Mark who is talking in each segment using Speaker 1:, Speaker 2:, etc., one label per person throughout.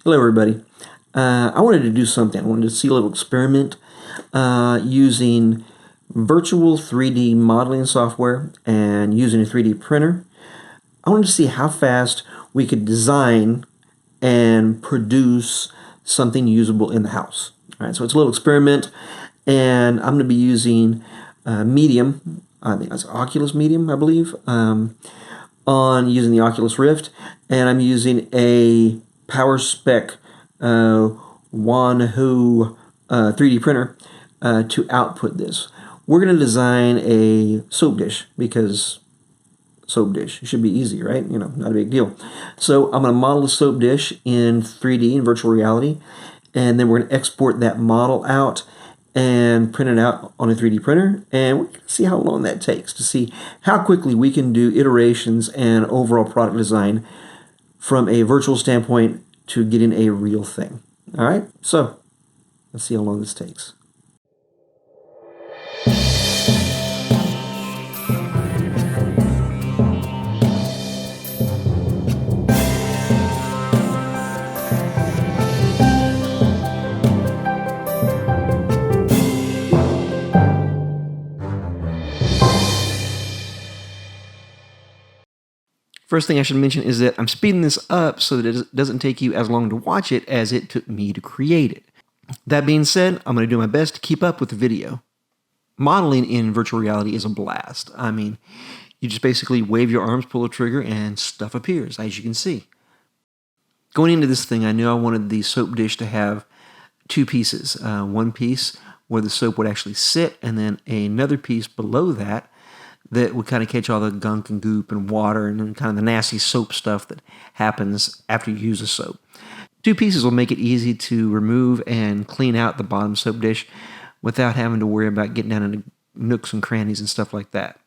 Speaker 1: Hello everybody. I wanted to do something. I wanted to see a little experiment using virtual 3D modeling software and using a 3D printer. I wanted to see how fast we could design and produce something usable in the house. All right, so it's a little experiment, and I'm going to be using Medium. I think that's Oculus Medium, I believe, on using the Oculus Rift, and I'm using a power spec Wanhao 3D printer to output this. We're going to design a soap dish because soap dish should be easy, right? You know, not a big deal. So I'm going to model the soap dish in 3D, in virtual reality, and then we're going to export that model out and print it out on a 3D printer, and we're going to see how long that takes to see how quickly we can do iterations and overall product design from a virtual standpoint to getting a real thing. All right, so let's see how long this takes. First thing I should mention is that I'm speeding this up so that it doesn't take you as long to watch it as it took me to create it. That being said, I'm going to do my best to keep up with the video. Modeling in virtual reality is a blast. I mean, you just basically wave your arms, pull a trigger, and stuff appears, as you can see. Going into this thing, I knew I wanted the soap dish to have two pieces. One piece where the soap would actually sit, and then another piece below that that would kind of catch all the gunk and goop and water and kind of the nasty soap stuff that happens after you use a soap. Two pieces will make it easy to remove and clean out the bottom soap dish without having to worry about getting down into nooks and crannies and stuff like that.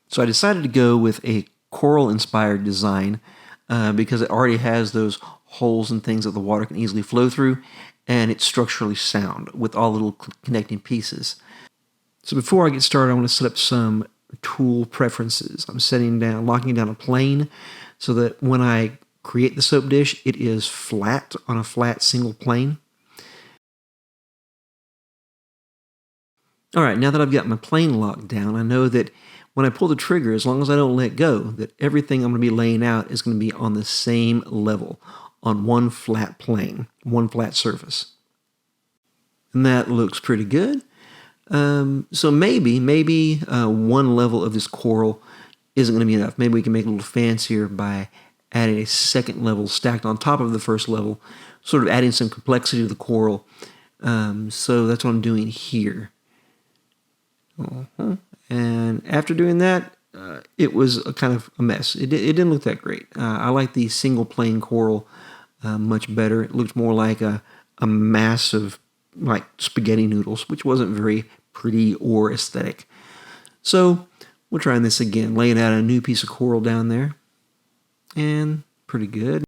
Speaker 1: So I decided to go with a coral-inspired design because it already has those holes and things that the water can easily flow through, and it's structurally sound with all the little connecting pieces. So before I get started, I want to set up some tool preferences. I'm locking down a plane so that when I create the soap dish, it is flat on a flat single plane. All right, now that I've got my plane locked down, I know that when I pull the trigger, as long as I don't let go, that everything I'm going to be laying out is going to be on the same level, on one flat plane, one flat surface. And that looks pretty good. So maybe one level of this coral isn't going to be enough. Maybe we can make it a little fancier by adding a second level stacked on top of the first level, sort of adding some complexity to the coral. So that's what I'm doing here. And after doing that, it was a kind of a mess. It didn't look that great. I like the single plane coral much better. It looked more like a mass of like spaghetti noodles, which wasn't very pretty or aesthetic. So we're trying this again, laying out a new piece of coral down there, and pretty good.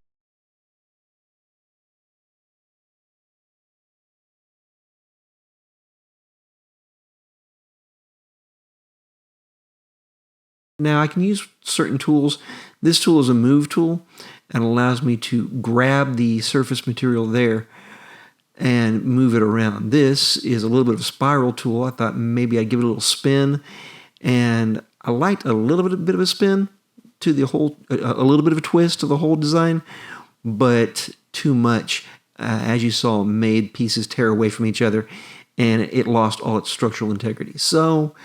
Speaker 1: Now I can use certain tools. This tool is a move tool and allows me to grab the surface material there and move it around. This is a little bit of a spiral tool. I thought maybe I'd give it a little spin, and I liked a little bit of a spin to the whole, a little bit of a twist to the whole design, but too much, as you saw, made pieces tear away from each other, and it lost all its structural integrity. So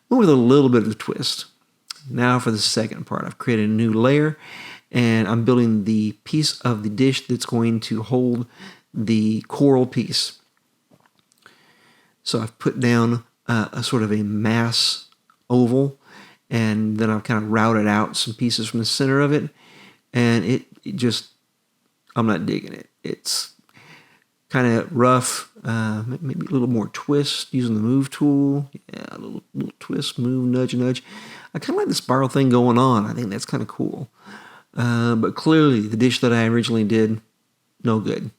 Speaker 1: went with a little bit of a twist. Now for the second part, I've created a new layer, and I'm building the piece of the dish that's going to hold the coral piece. So I've put down a sort of a mass oval, and then I've kind of routed out some pieces from the center of it, and it just, I'm not digging it. It's kind of rough, maybe a little more twist using the move tool. Yeah, a little twist, move, nudge, nudge. I kind of like the spiral thing going on. I think that's kind of cool. But clearly the dish that I originally did, no good.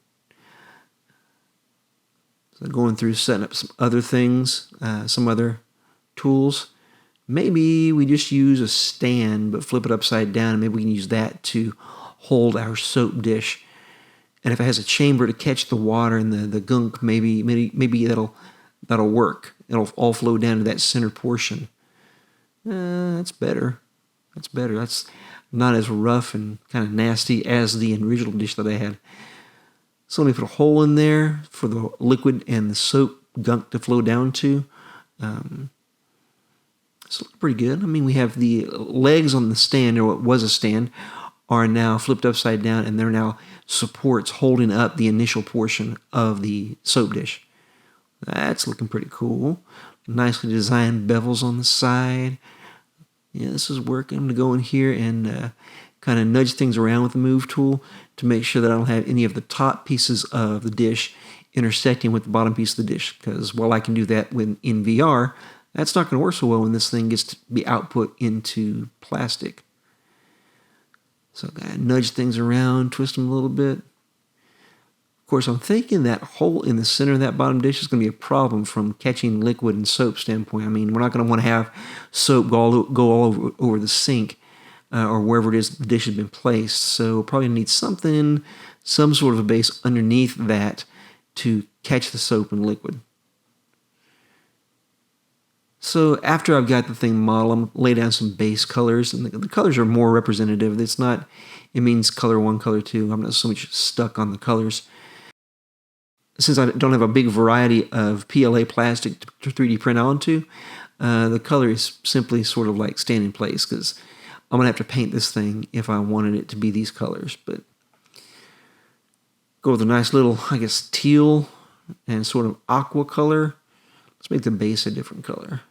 Speaker 1: So going through setting up some other things, some other tools. Maybe we just use a stand but flip it upside down, and maybe we can use that to hold our soap dish And if it has a chamber to catch the water and the gunk, maybe that'll work. It'll all flow down to that center portion. That's better. That's better. That's not as rough and kind of nasty as the original dish that I had. So let me put a hole in there for the liquid and the soap gunk to flow down to. It's looking pretty good. I mean, we have the legs on the stand, or what was a stand, are now flipped upside down, and they're now supports holding up the initial portion of the soap dish. That's looking pretty cool. Nicely designed bevels on the side. Yeah, this is working. I'm going to go in here and kind of nudge things around with the move tool to make sure that I don't have any of the top pieces of the dish intersecting with the bottom piece of the dish, because while I can do that in VR, that's not going to work so well when this thing gets to be output into plastic. So I gotta nudge things around, twist them a little bit. Of course, I'm thinking that hole in the center of that bottom dish is going to be a problem from catching liquid and soap standpoint. I mean, we're not going to want to have soap go all over the sink or wherever it is the dish has been placed. So we'll probably need something, some sort of a base underneath that to catch the soap and liquid. So after I've got the thing modeled, I'm going to lay down some base colors, and the colors are more representative. It means color 1, color 2. I'm not so much stuck on the colors. Since I don't have a big variety of PLA plastic to 3D print onto, the color is simply sort of like staying in place, because I'm going to have to paint this thing if I wanted it to be these colors. But go with a nice little, I guess, teal and sort of aqua color. Let's make the base a different color.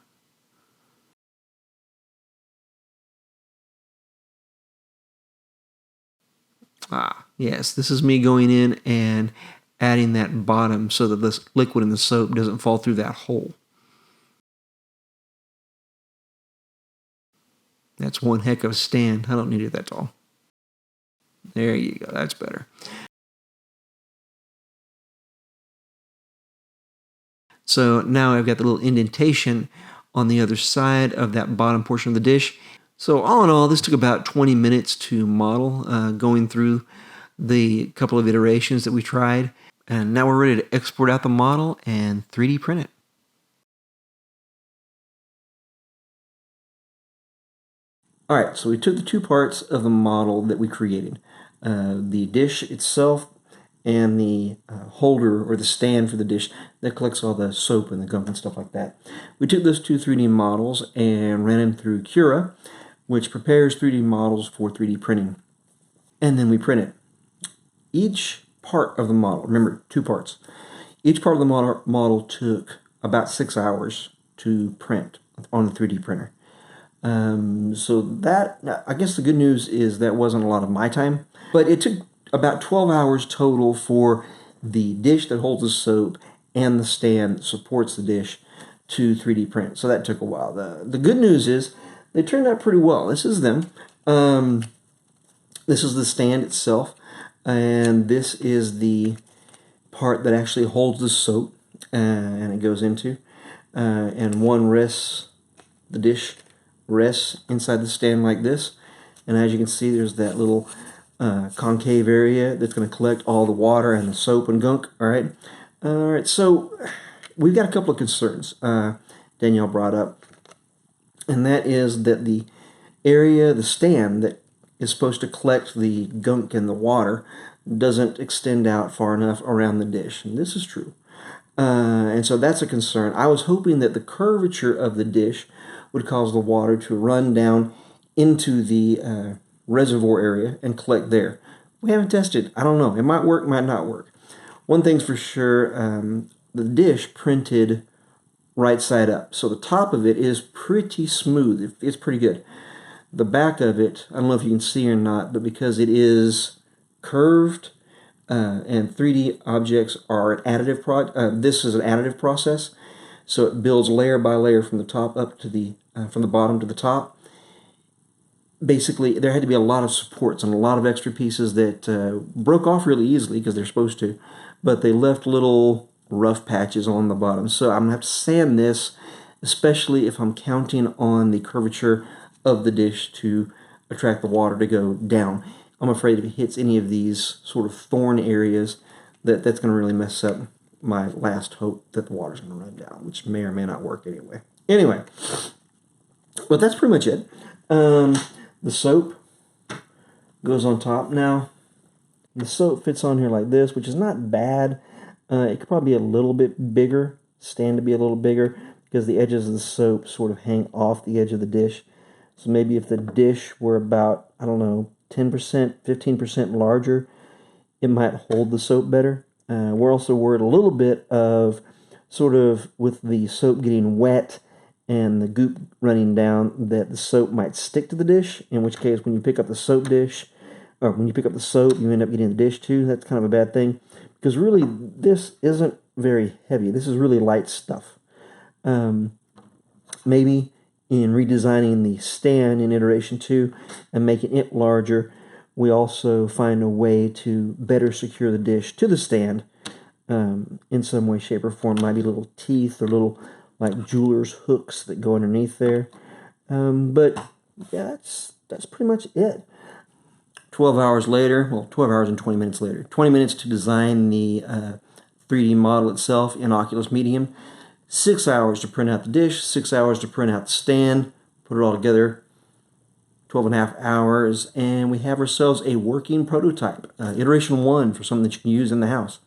Speaker 1: Yes, this is me going in and adding that bottom so that this liquid in the soap doesn't fall through that hole. That's one heck of a stand. I don't need it that tall. There you go. That's better. So now I've got the little indentation on the other side of that bottom portion of the dish. So all in all, this took about 20 minutes to model, going through the couple of iterations that we tried. And now we're ready to export out the model and 3D print it. All right, so we took the two parts of the model that we created, the dish itself and the holder or the stand for the dish that collects all the soap and the gunk and stuff like that. We took those two 3D models and ran them through Cura, which prepares 3D models for 3D printing. And then we print it. Each part of the model, remember, two parts. Each part of the model took about 6 hours to print on the 3D printer. So that, I guess the good news is that wasn't a lot of my time, but it took about 12 hours total for the dish that holds the soap and the stand that supports the dish to 3D print. So that took a while. The good news is they turned out pretty well. This is them. This is the stand itself, and this is the part that actually holds the soap, and it goes into, and one rests, the dish rests inside the stand like this, and as you can see, there's that little concave area that's going to collect all the water and the soap and gunk. All right. So we've got a couple of concerns Danielle brought up, and that is that the area, the stand that is supposed to collect the gunk and the water, doesn't extend out far enough around the dish, and this is true. And so that's a concern. I was hoping that the curvature of the dish would cause the water to run down into the reservoir area and collect there. We haven't tested. I don't know. It might work, might not work. One thing's for sure, the dish printed right side up. So the top of it is pretty smooth. It's pretty good. The back of it, I don't know if you can see or not, but because it is curved and 3D objects are an additive this is an additive process. So it builds layer by layer from the top up to the from the bottom to the top. Basically, there had to be a lot of supports and a lot of extra pieces that broke off really easily because they're supposed to, but they left little rough patches on the bottom. So I'm going to have to sand this, especially if I'm counting on the curvature of the dish to attract the water to go down. I'm afraid if it hits any of these sort of thorn areas, that's going to really mess up my last hope that the water's going to run down, which may or may not work anyway. Anyway, but that's pretty much it. The soap goes on top now. The soap fits on here like this, which is not bad. It could probably be a little bit bigger, stand to be a little bigger, because the edges of the soap sort of hang off the edge of the dish. So maybe if the dish were about, I don't know, 10%, 15% larger, it might hold the soap better. We're also worried a little bit of sort of with the soap getting wet and the goop running down that the soap might stick to the dish, in which case when you pick up the soap dish, or when you pick up the soap, you end up getting the dish too. That's kind of a bad thing, because really this isn't very heavy. This is really light stuff. Maybe in redesigning the stand in iteration 2 and making it larger, we also find a way to better secure the dish to the stand in some way, shape, or form. Might be little teeth or little like jeweler's hooks that go underneath there. But yeah, that's pretty much it. 12 hours later, well, 12 hours and 20 minutes later. 20 minutes to design the 3D model itself in Oculus Medium. 6 hours to print out the dish, 6 hours to print out the stand, put it all together, 12 and a half hours, and we have ourselves a working prototype, iteration 1 for something that you can use in the house.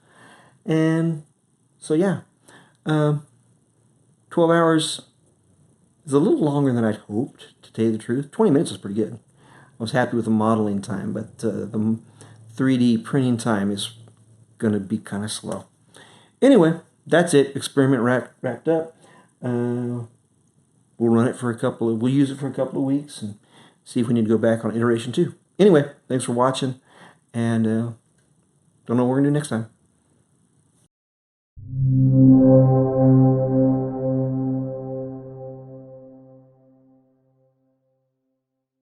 Speaker 1: And so yeah, 12 hours is a little longer than I'd hoped, to tell you the truth. 20 minutes is pretty good. I was happy with the modeling time, but the 3D printing time is going to be kind of slow. Anyway, that's it. Experiment wrapped up. We'll run it for we'll use it for a couple of weeks and see if we need to go back on iteration 2. Anyway, thanks for watching, and don't know what we're going to do next time.